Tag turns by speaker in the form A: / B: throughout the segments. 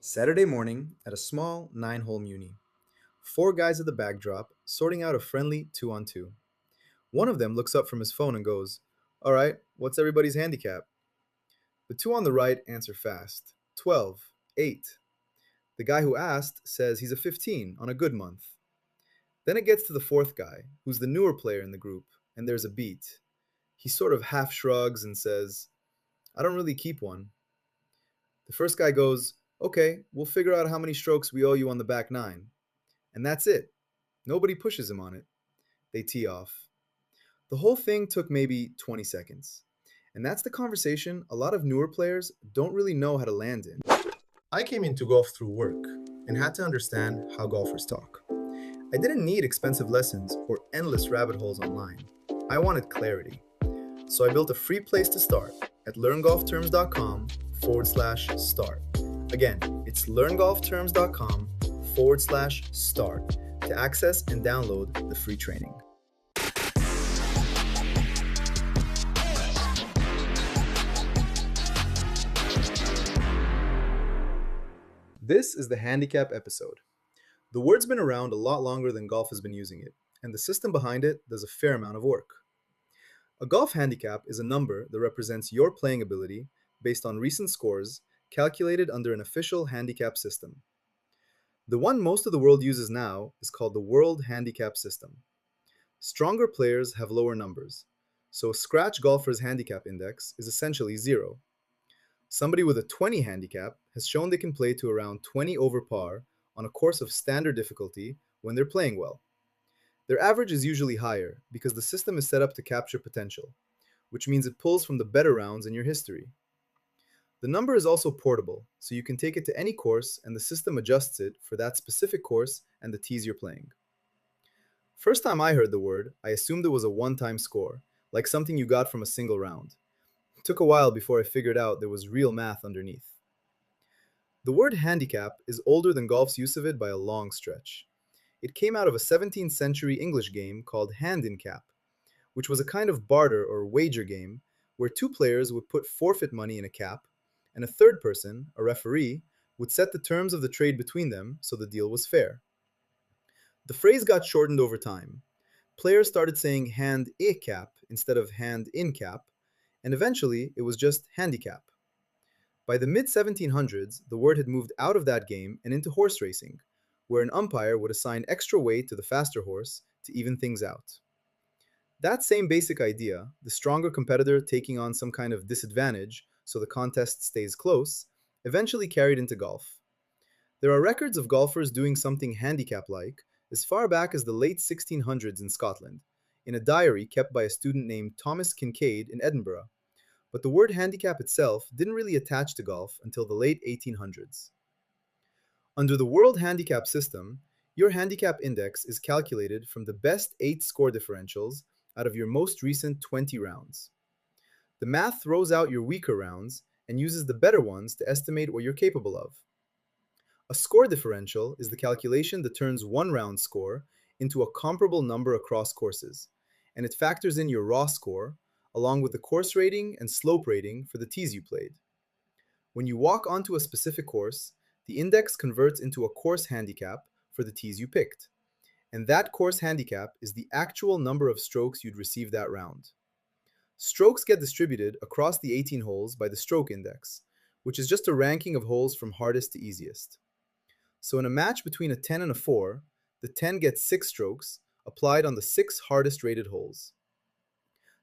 A: Saturday morning at a small 9-hole muni. Four guys at the backdrop sorting out a friendly 2-on-2. One of them looks up from his phone and goes, "All right, what's everybody's handicap?" The two on the right answer fast, 12, 8. The guy who asked says he's a 15 on a good month. Then it gets to the fourth guy, who's the newer player in the group, and there's a beat. He sort of half shrugs and says, "I don't really keep one." The first guy goes, "Okay, we'll figure out how many strokes we owe you on the back nine." And that's it. Nobody pushes him on it. They tee off. The whole thing took maybe 20 seconds. And that's the conversation a lot of newer players don't really know how to land in. I came into golf through work and had to understand how golfers talk. I didn't need expensive lessons or endless rabbit holes online. I wanted clarity. So I built a free place to start at learngolfterms.com/start. Again, it's learngolfterms.com/start to access and download the free training. This is the handicap episode. The word's been around a lot longer than golf has been using it, and the system behind it does a fair amount of work. A golf handicap is a number that represents your playing ability based on recent scores calculated under an official handicap system. The one most of the world uses now is called the World Handicap System. Stronger players have lower numbers, so a scratch golfer's handicap index is essentially 0. Somebody with a 20 handicap has shown they can play to around 20 over par on a course of standard difficulty when they're playing well. Their average is usually higher because the system is set up to capture potential, which means it pulls from the better rounds in your history. The number is also portable, so you can take it to any course and the system adjusts it for that specific course and the tees you're playing. First time I heard the word, I assumed it was a one-time score, like something you got from a single round. It took a while before I figured out there was real math underneath. The word handicap is older than golf's use of it by a long stretch. It came out of a 17th century English game called hand-in-cap, which was a kind of barter or wager game where two players would put forfeit money in a cap, and a third person, a referee, would set the terms of the trade between them so the deal was fair. The phrase got shortened over time. Players started saying hand-i-cap instead of hand-in-cap, and eventually it was just handicap. By the mid-1700s, the word had moved out of that game and into horse racing, where an umpire would assign extra weight to the faster horse to even things out. That same basic idea, the stronger competitor taking on some kind of disadvantage so the contest stays close, eventually carried into golf. There are records of golfers doing something handicap-like as far back as the late 1600s in Scotland, in a diary kept by a student named Thomas Kincaid in Edinburgh. But the word handicap itself didn't really attach to golf until the late 1800s. Under the World Handicap System, your handicap index is calculated from the best 8 score differentials out of your most recent 20 rounds. The math throws out your weaker rounds and uses the better ones to estimate what you're capable of. A score differential is the calculation that turns one round score into a comparable number across courses, and it factors in your raw score along with the course rating and slope rating for the tees you played. When you walk onto a specific course, the index converts into a course handicap for the tees you picked, and that course handicap is the actual number of strokes you'd receive that round. Strokes get distributed across the 18 holes by the stroke index, which is just a ranking of holes from hardest to easiest. So in a match between a 10 and a 4, the 10 gets 6 strokes applied on the 6 hardest rated holes.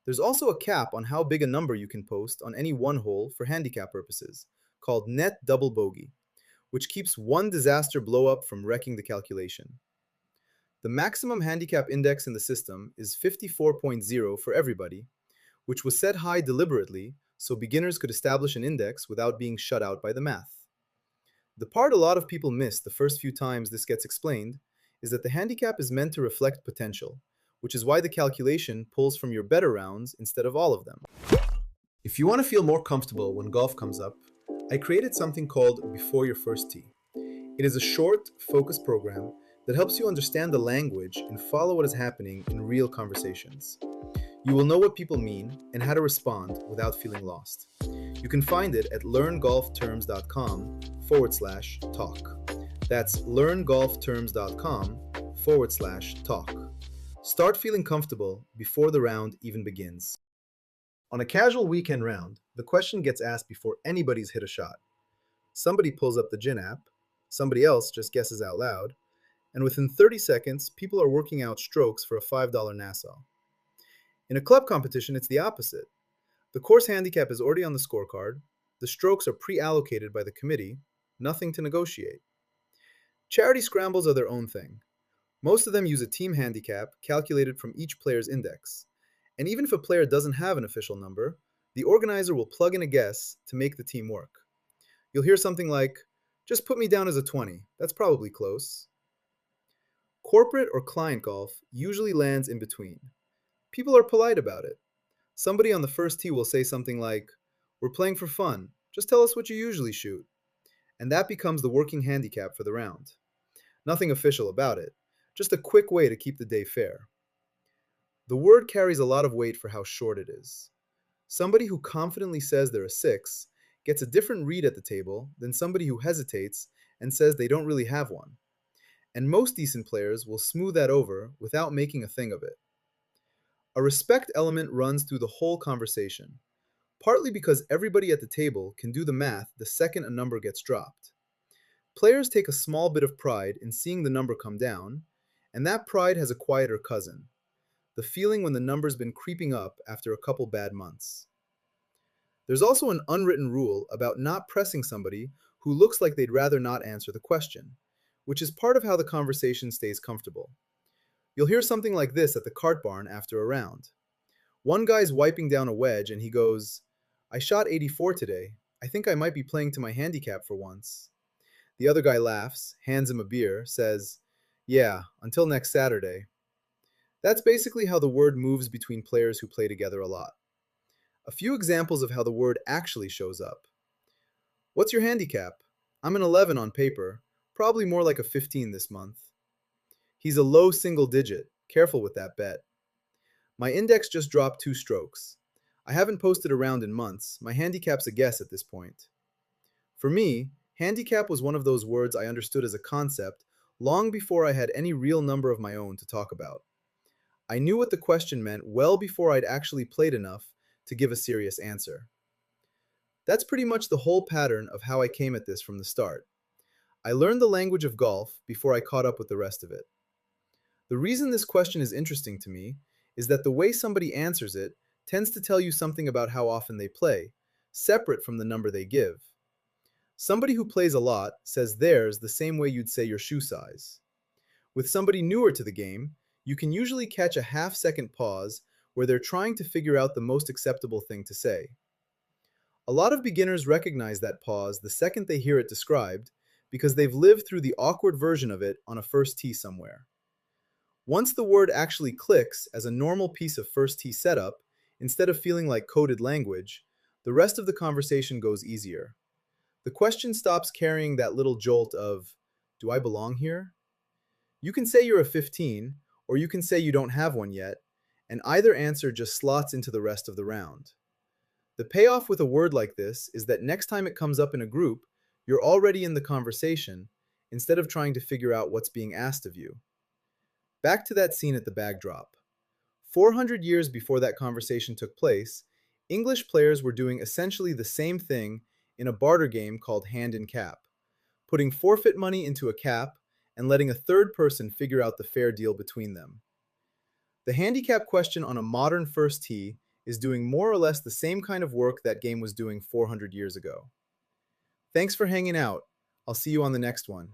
A: There's also a cap on how big a number you can post on any one hole for handicap purposes, called net double bogey, which keeps one disaster blow-up from wrecking the calculation. The maximum handicap index in the system is 54.0 for everybody, which was set high deliberately so beginners could establish an index without being shut out by the math. The part a lot of people miss the first few times this gets explained is that the handicap is meant to reflect potential, which is why the calculation pulls from your better rounds instead of all of them. If you want to feel more comfortable when golf comes up, I created something called Before Your First Tee. It is a short, focused program that helps you understand the language and follow what is happening in real conversations. You will know what people mean and how to respond without feeling lost. You can find it at learngolfterms.com/talk. That's learngolfterms.com/talk. Start feeling comfortable before the round even begins. On a casual weekend round, the question gets asked before anybody's hit a shot. Somebody pulls up the Gin app, somebody else just guesses out loud, and within 30 seconds, people are working out strokes for a $5 Nassau. In a club competition, it's the opposite. The course handicap is already on the scorecard, the strokes are pre-allocated by the committee, nothing to negotiate. Charity scrambles are their own thing. Most of them use a team handicap calculated from each player's index. And even if a player doesn't have an official number, the organizer will plug in a guess to make the team work. You'll hear something like, just put me down as a 20, that's probably close. Corporate or client golf usually lands in between. People are polite about it. Somebody on the first tee will say something like, we're playing for fun, just tell us what you usually shoot. And that becomes the working handicap for the round. Nothing official about it, just a quick way to keep the day fair. The word carries a lot of weight for how short it is. Somebody who confidently says they're a 6 gets a different read at the table than somebody who hesitates and says they don't really have one. And most decent players will smooth that over without making a thing of it. A respect element runs through the whole conversation, partly because everybody at the table can do the math the second a number gets dropped. Players take a small bit of pride in seeing the number come down, and that pride has a quieter cousin, the feeling when the number's been creeping up after a couple bad months. There's also an unwritten rule about not pressing somebody who looks like they'd rather not answer the question, which is part of how the conversation stays comfortable. You'll hear something like this at the cart barn after a round. One guy's wiping down a wedge and he goes, I shot 84 today. I think I might be playing to my handicap for once. The other guy laughs, hands him a beer, says, yeah, until next Saturday. That's basically how the word moves between players who play together a lot. A few examples of how the word actually shows up. What's your handicap? I'm an 11 on paper, probably more like a 15 this month. He's a low single digit, careful with that bet. My index just dropped 2 strokes. I haven't posted a round in months, my handicap's a guess at this point. For me, handicap was one of those words I understood as a concept long before I had any real number of my own to talk about. I knew what the question meant well before I'd actually played enough to give a serious answer. That's pretty much the whole pattern of how I came at this from the start. I learned the language of golf before I caught up with the rest of it. The reason this question is interesting to me is that the way somebody answers it tends to tell you something about how often they play, separate from the number they give. Somebody who plays a lot says theirs the same way you'd say your shoe size. With somebody newer to the game, you can usually catch a half-second pause where they're trying to figure out the most acceptable thing to say. A lot of beginners recognize that pause the second they hear it described because they've lived through the awkward version of it on a first tee somewhere. Once the word actually clicks as a normal piece of first tee setup, instead of feeling like coded language, the rest of the conversation goes easier. The question stops carrying that little jolt of, do I belong here? You can say you're a 15, or you can say you don't have one yet, and either answer just slots into the rest of the round. The payoff with a word like this is that next time it comes up in a group, you're already in the conversation, instead of trying to figure out what's being asked of you. Back to that scene at the bag drop. 400 years before that conversation took place, English players were doing essentially the same thing in a barter game called hand and cap, putting forfeit money into a cap and letting a third person figure out the fair deal between them. The handicap question on a modern first tee is doing more or less the same kind of work that game was doing 400 years ago. Thanks for hanging out. I'll see you on the next one.